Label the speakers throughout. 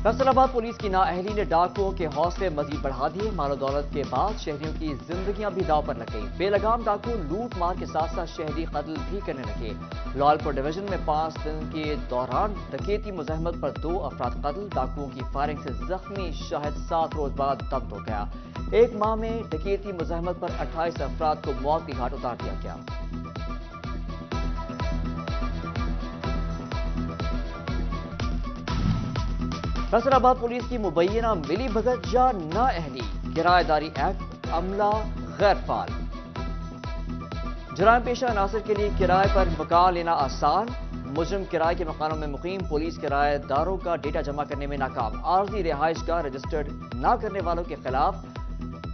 Speaker 1: فیصلاباد police کی نااہلی نے ڈاکوؤں کے حوصلے مزید بڑھا دیے۔ مال و دولت کے بعد شہریوں کی زندگیاں بھی داؤ پر لگ گئی۔ بے لگام ڈاکو لوٹ مار کے ساتھ ساتھ شہری قتل بھی کرنے لگے۔ لالپور ڈویژن میں 5 دن کے دوران ڈکیتی مزاحمت پر 2 افراد قتل۔ ڈاکوؤں کی فائرنگ سے زخمی شاہد 7 روز بعد دبد ہو گیا۔ 1 ماہ میں ڈکیتی مزاحمت پر 28 افراد کو موت کی گھاٹ اتار دیا گیا۔ فیصلاباد پولیس کی مبینہ ملی بھگت یا نااہلی۔ کرایہ داری ایکٹ عملہ غیر فعال۔ جرائم پیشہ عناصر کے لیے کرائے پر مکان لینا آسان۔ مجرم کرائے کے مکانوں میں مقیم۔ پولیس کرایہ داروں کا ڈیٹا جمع کرنے میں ناکام۔ عارضی رہائش گاہ رجسٹرڈ نہ کرنے والوں کے خلاف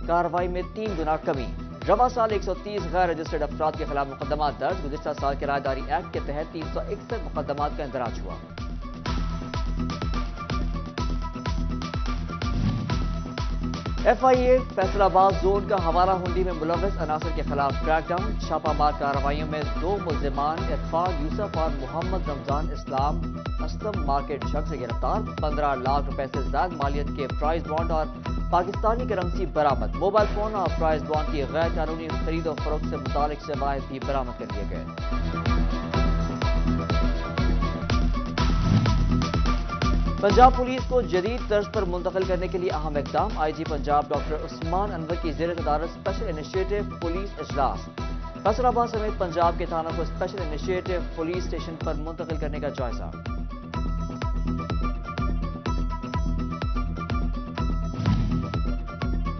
Speaker 1: کارروائی میں 3 گنا کمی۔ رواں سال 130 غیر رجسٹرڈ افراد کے خلاف مقدمات درج۔ گزشتہ سال کرایہ داری ایکٹ کے تحت 361 مقدمات کا اندراج ہوا۔ FIA فیصل آباد زون کا حوالہ ہنڈی میں ملوث عناصر کے خلاف کریک ڈاؤن۔ چھاپہ مار کارروائیوں میں 2 ملزمان عرفان یوسف اور محمد رمضان اسلام اسلم مارکیٹ جھگ سے گرفتار۔ 15 لاکھ روپے سے زائد مالیت کے پرائز بانڈ اور پاکستانی کرنسی برآمد۔ موبائل فون اور پرائز بانڈ کی غیر قانونی خرید و فروخت سے متعلق شواہد بھی برآمد کر لیے گئے۔ پنجاب پولیس کو جدید طرز پر منتقل کرنے کے لیے اہم اقدام۔ IG پنجاب ڈاکٹر عثمان انور کی زیر صدارت اسپیشل انیشیٹو پولیس اجلاس۔ فیصل آباد سمیت پنجاب کے تھانوں کو اسپیشل انیشیٹو پولیس اسٹیشن پر منتقل کرنے کا جائزہ۔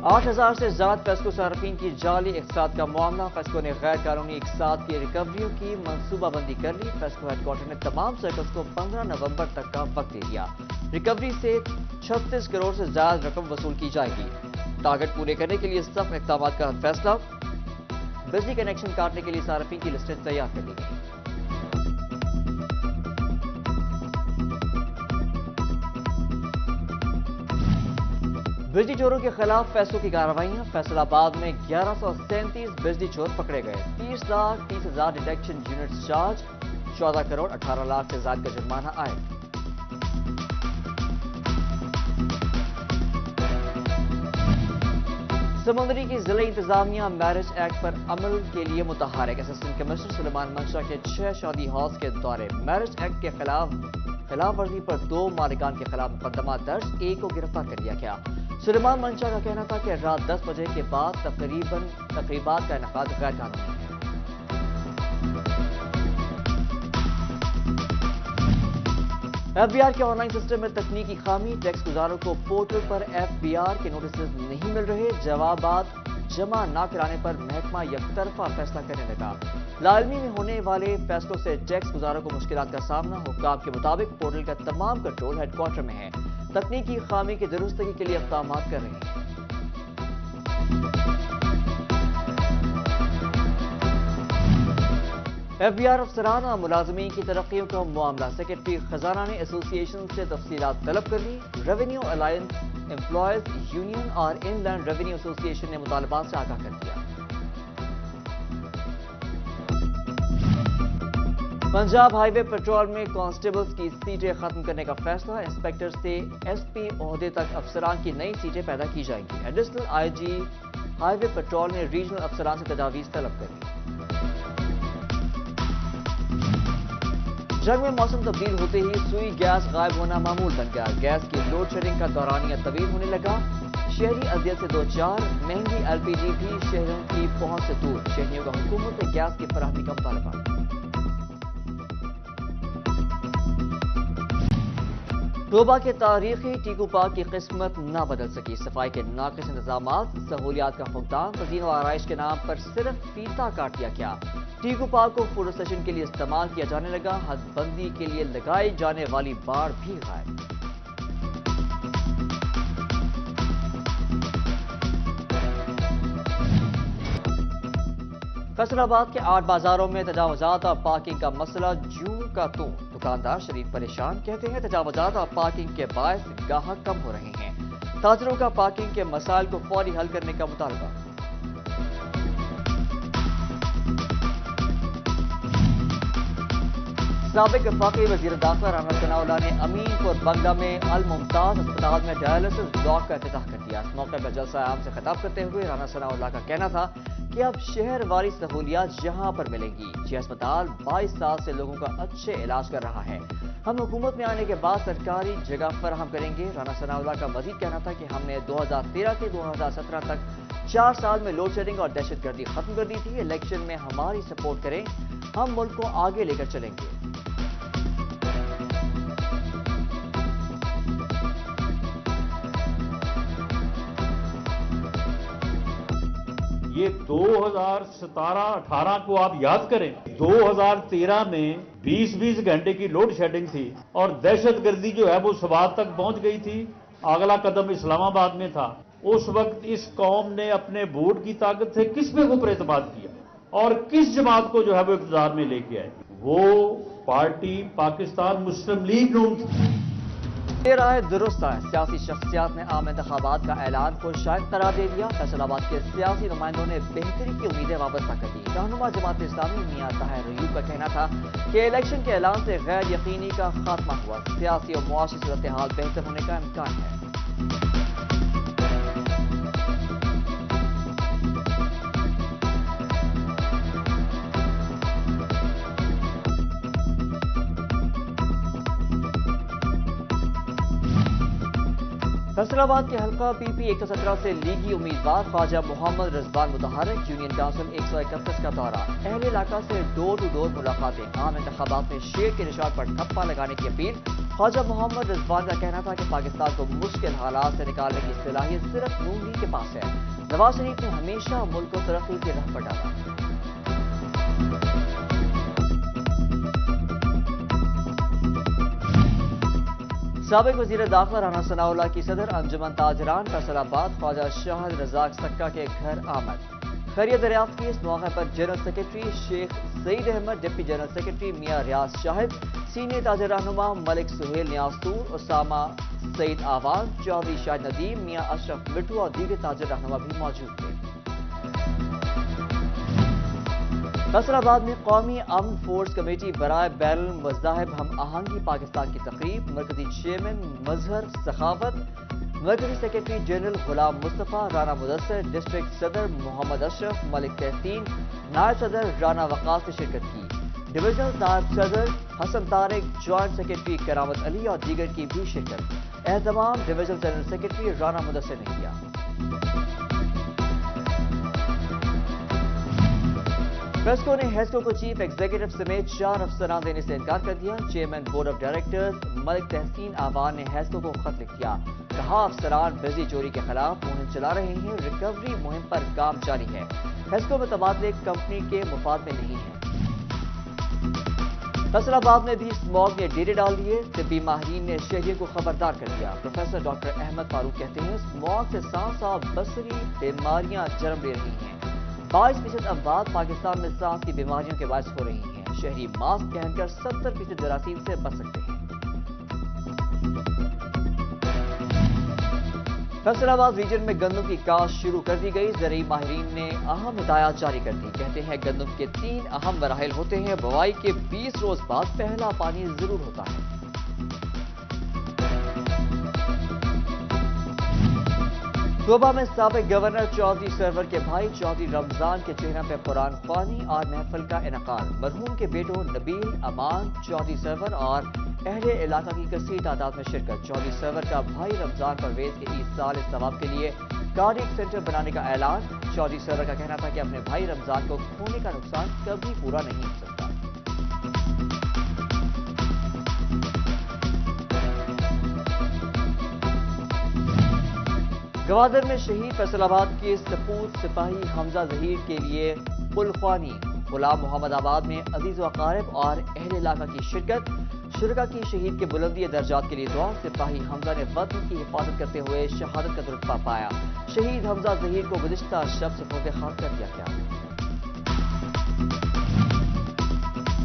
Speaker 1: 8,000 سے زائد فیسکو صارفین کی جعلی اقساط کا معاملہ۔ فیسکو نے غیر قانونی اقساط کی ریکوریوں کی منصوبہ بندی کر لی۔ فیسکو ہیڈ کوارٹر نے تمام سرکلز کو 15 نومبر تک کا وقت دے دیا۔ ریکوری سے 36 کروڑ سے زائد رقم وصول کی جائے گی۔ ٹارگٹ پورے کرنے کے لیے سخت اقدامات کا فیصلہ۔ بجلی کنیکشن کاٹنے کے لیے صارفین کی لسٹیں تیار کر لی گئی۔ بجلی چوروں کے خلاف فیصلوں کی کارروائیاں۔ فیصل آباد میں 1137 بجلی چور پکڑے گئے۔ 30,30,000 detection units charge. 14 crore 18 lakh سے زائد کا جرمانہ عائد۔ سمندری کی ضلعی انتظامیہ میرج ایکٹ پر عمل کے لیے متحرک۔ اسسٹنٹ کمشنر سلیمان منشا کے 6 شادی ہالز کے دورے۔ میرج ایکٹ کے خلاف ورزی پر 2 مالکان کے خلاف مقدمات درج۔ 1 کو گرفتار کر لیا گیا۔ سلیمان منشا کا کہنا تھا کہ رات 10 بجے کے بعد تقریبات کا انعقاد غیر قانونی ہے۔ FBR کے آن لائن سسٹم میں تکنیکی خامی۔ ٹیکس گزاروں کو پورٹل پر FBR کے نوٹسز نہیں مل رہے۔ جوابات جمع نہ کرانے پر محکمہ یک طرفہ فیصلہ کرنے لگا۔ لاعلمی میں ہونے والے فیصلوں سے ٹیکس گزاروں کو مشکلات کا سامنا۔ حکام کے مطابق پورٹل کا تمام کنٹرول ہیڈ کوارٹر میں ہے۔ تکنیکی خامی کی درستگی کے لیے اقدامات کر رہے ہیں۔ FBR افسران اور ملازمین کی ترقیوں کا معاملہ۔ سیکرٹری خزانہ نے ایسوسی ایشن سے تفصیلات طلب کر لی۔ ریونیو الائنس امپلائیز یونین اور ان لینڈ ریونیو ایسوسی ایشن نے مطالبات سے آگاہ کر دیا۔ پنجاب ہائی وے پیٹرول میں کانسٹیبلز کی سیٹیں ختم کرنے کا فیصلہ۔ انسپکٹر سے SP عہدے تک افسران کی نئی سیٹیں پیدا کی جائیں گی۔ ایڈیشنل IG ہائی وے پیٹرول نے ریجنل افسران سے تجاویز طلب کر لی۔ جنگ میں موسم تبدیل ہوتے ہی سوئی گیس غائب ہونا معمول بن گیا۔ گیس کی لوڈ شیڈنگ کا دورانیہ طویل ہونے لگا۔ شہری اذیت سے دوچار۔ مہنگی LPG بھی شہروں کی پہنچ سے دور۔ شہریوں کا حکومت سے گیس کی فراہمی کا مطالبہ۔ ٹوبہ کے تاریخی ٹیکو پارک کی قسمت نہ بدل سکی۔ صفائی کے ناقص انتظامات، سہولیات کا فقدان، تزئین و آرائش کے نام پر صرف فیتا کاٹ دیا گیا۔ ٹیکو پارک کو فوٹو سیشن کے لیے استعمال کیا جانے لگا۔ حد بندی کے لیے لگائی جانے والی باڑ بھی غائب۔ فیصل آباد کے 8 بازاروں میں تجاوزات اور پارکنگ کا مسئلہ جوں کا توں۔ دکاندار شدید پریشان، کہتے ہیں تجاوزات اور پارکنگ کے باعث گاہک کم ہو رہے ہیں۔ تاجروں کا پارکنگ کے مسائل کو فوری حل کرنے کا مطالبہ۔ سابق وفاقی وزیر داخلہ رانا ثناءاللہ نے امین پور بنگلہ میں الممتاز اسپتال میں ڈائلسس بلاک کا افتتاح کر دیا۔ اس موقع پر جلسہ عام سے خطاب کرتے ہوئے رانا ثناءاللہ کا کہنا تھا کہ اب شہر واری سہولیات یہاں پر ملیں گی۔ یہ اسپتال 22 سال سے لوگوں کا اچھے علاج کر رہا ہے۔ ہم حکومت میں آنے کے بعد سرکاری جگہ فراہم کریں گے۔ رانا ثناءاللہ کا مزید کہنا تھا کہ ہم نے 2013 سے 2017 تک 4 سال میں لوڈ شیڈنگ اور دہشت گردی ختم کر دی تھی۔ الیکشن میں ہماری سپورٹ کریں، ہم ملک کو آگے لے کر چلیں گے۔
Speaker 2: یہ 2017-18 کو آپ یاد کریں، 2013 میں 20 گھنٹے کی لوڈ شیڈنگ تھی اور دہشت گردی جو ہے وہ سوات تک پہنچ گئی تھی۔ اگلا قدم اسلام آباد میں تھا۔ اس وقت اس قوم نے اپنے ووٹ کی طاقت سے کس پہ اوپر اعتماد کیا اور کس جماعت کو جو ہے وہ اقتدار میں لے کے آئے؟ وہ پارٹی پاکستان مسلم لیگ نون تھی۔
Speaker 1: یہ رائے درست ہے۔ سیاسی شخصیات نے عام انتخابات کا اعلان کو شائع قرار دے دیا۔ فیصل آباد کے سیاسی نمائندوں نے بہتری کی امیدیں وابستہ کر دی۔ رہنما جماعت اسلامی میاں طاہر ایوب کا کہنا تھا کہ الیکشن کے اعلان سے غیر یقینی کا خاتمہ ہوا، سیاسی اور معاشی صورتحال بہتر ہونے کا امکان ہے۔ فیصل آباد کے حلقہ پی پی 117 سے لیگی امیدوار خواجہ محمد رضوان متحرک یونین کونسل 131 کا دورہ۔ اہل علاقہ سے ڈور ٹو ڈور ملاقاتیں، عام انتخابات میں شیر کے نشان پر ٹھپا لگانے کی اپیل۔ خواجہ محمد رضوان کا کہنا تھا کہ پاکستان کو مشکل حالات سے نکالنے کی صلاحیت صرف نون لیگ کے پاس ہے۔ نواز شریف نے ہمیشہ ملک کو ترقی کی راہ پر ڈالا۔ سابق وزیر داخلہ رانا ثناءاللہ کی صدر انجمن تاجران فیصل آباد خواجہ شاہد رزاق سکا کے گھر آمد، خیریت دریافت کی۔ اس موقع پر جنرل سیکرٹری شیخ سعید احمد، ڈپٹی جنرل سیکرٹری میاں ریاض شاہد، سینئر تاجر رہنما ملک سہیل نیازتور، اسامہ سعید آواز، چودھری شاہد ندیم، میاں اشرف مٹھو اور دیگر تاجر رہنما بھی موجود تھے۔ فیصل آباد میں قومی امن فورس کمیٹی برائے بین المذاہب ہم آہنگی پاکستان کی تقریب، مرکزی چیئرمین مظہر سخاوت، مرکزی secretary general Ghulam Mustafa, Rana Mudassir, district صدر محمد اشرف، ملک تحسین، نائب صدر رانا وقاص نے شرکت کی۔ ڈویژنل نائب صدر حسن طارق، جوائنٹ سیکرٹری کرامت علی اور دیگر کی بھی شرکت۔ اہتمام divisional general secretary Rana Mudassir نے کیا۔ پیسکو نے ہیسکو کو چیف ایگزیکٹو سمیت 4 افسران دینے سے انکار کر دیا۔ چیئرمین بورڈ آف ڈائریکٹرز ملک تحسین آوان نے ہیسکو کو خط لکھ دیا، کہا افسران بجلی چوری کے خلاف مہم چلا رہے ہیں، ریکوری مہم پر کام جاری ہے۔ ہیسکو میں تبادلے کمپنی کے مفاد میں نہیں ہیں۔ فیصل آباد میں بھی اسموگ نے ڈیرے ڈال دیے، طبی ماہرین نے شہریوں کو خبردار کر دیا۔ پروفیسر ڈاکٹر احمد فاروق کہتے ہیں اسموگ سے سانس اور بصری بیماریاں جنم لے رہی ہیں۔ 22% اموات پاکستان میں سانس کی بیماریوں کے باعث ہو رہی ہیں۔ شہری ماسک پہن کر 70% جراثیم سے بچ سکتے ہیں۔ فیصل آباد ریجن میں گندم کی کاشت شروع کر دی گئی، زرعی ماہرین نے اہم ہدایات جاری کر دی۔ کہتے ہیں گندم کے 3 اہم مراحل ہوتے ہیں، بوائی کے 20 روز بعد پہلا پانی ضرور ہوتا ہے۔ صوبہ میں سابق گورنر چودھری سرور کے بھائی چودھری رمضان کے چہرہ پہ قرآن خوانی اور محفل کا انعقاد۔ مرحوم کے بیٹوں نبیل، امان، چودھری سرور اور اہل علاقہ کی کثیر تعداد میں شرکت۔ چودھری سرور کا بھائی رمضان پرویز کے اس سال اس ثواب کے لیے کارڈیک سینٹر بنانے کا اعلان۔ چودھری سرور کا کہنا تھا کہ اپنے بھائی رمضان کو کھونے کا نقصان کبھی پورا نہیں ہو سکتا۔ گوادر میں شہید فیصل آباد کے سپوت سپاہی حمزہ ظہیر کے لیے پلخوانی۔ غلام محمد آباد میں عزیز و اقارب اور اہل علاقہ کی شرکت۔ شرکا کی شہید کے بلندی درجات کے لیے دعا۔ سپاہی حمزہ نے وطن کی حفاظت کرتے ہوئے شہادت کا رتبہ پایا۔ شہید حمزہ ظہیر کو گزشتہ شب سپرد خاک کر دیا گیا۔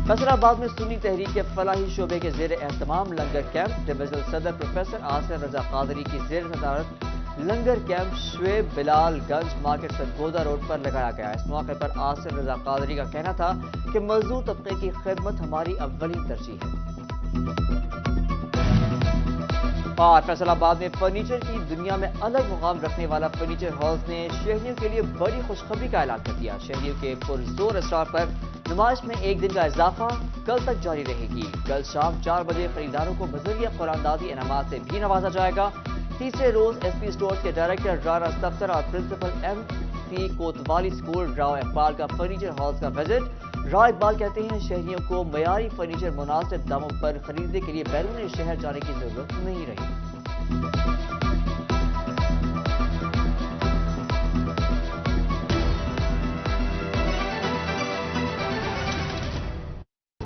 Speaker 1: فیصل آباد میں سنی تحریک کے فلاحی شعبے کے زیر اہتمام لنگر کیمپ۔ ڈویژنل صدر پروفیسر آصف رضا قادری کی زیر صدارت لنگر کیمپ شعیب بلال گنج مارکیٹ سرگودا روڈ پر لگایا گیا۔ اس موقع پر آصف رضا قادری کا کہنا تھا کہ مزدور طبقے کی خدمت ہماری اولین ترجیح ہے۔ اور فیصل آباد میں فرنیچر کی دنیا میں الگ مقام رکھنے والا فرنیچر ہاؤس نے شہریوں کے لیے بڑی خوشخبری کا اعلان کر دیا۔ شہریوں کے پرزور اصرار پر نمائش میں ایک دن کا اضافہ کل تک جاری رہے گی۔ کل شام 4 بجے خریداروں کو بذریعہ قراردادی انعامات سے بھی نوازا جائے گا۔ تیسرے روز ایس پی سٹورز کے ڈائریکٹر رانا سفتر اور principal M C Kotwali school Rao Iqbal کا فرنیچر ہاؤس کا وزٹ۔ راؤ اقبال کہتے ہیں شہریوں کو معیاری فرنیچر مناسب داموں پر خریدنے کے لیے بیرون شہر جانے کی ضرورت نہیں رہی۔